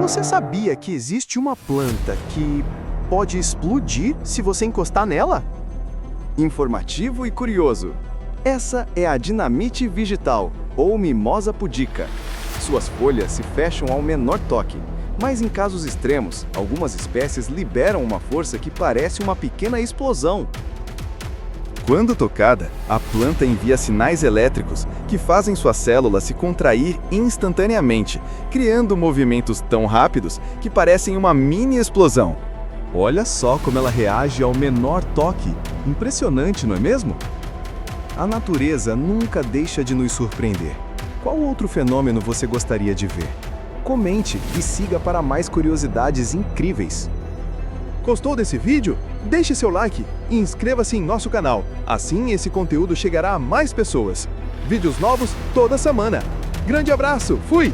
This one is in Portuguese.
Você sabia que existe uma planta que pode explodir se você encostar nela? Informativo e curioso. Essa é a dinamite vegetal, ou mimosa pudica. Suas folhas se fecham ao menor toque, mas em casos extremos, algumas espécies liberam uma força que parece uma pequena explosão. Quando tocada, a planta envia sinais elétricos que fazem suas células se contrair instantaneamente, criando movimentos tão rápidos que parecem uma mini explosão. Olha só como ela reage ao menor toque. Impressionante, não é mesmo? A natureza nunca deixa de nos surpreender. Qual outro fenômeno você gostaria de ver? Comente e siga para mais curiosidades incríveis. Gostou desse vídeo? Deixe seu like e inscreva-se em nosso canal. Assim esse conteúdo chegará a mais pessoas. Vídeos novos toda semana. Grande abraço, fui!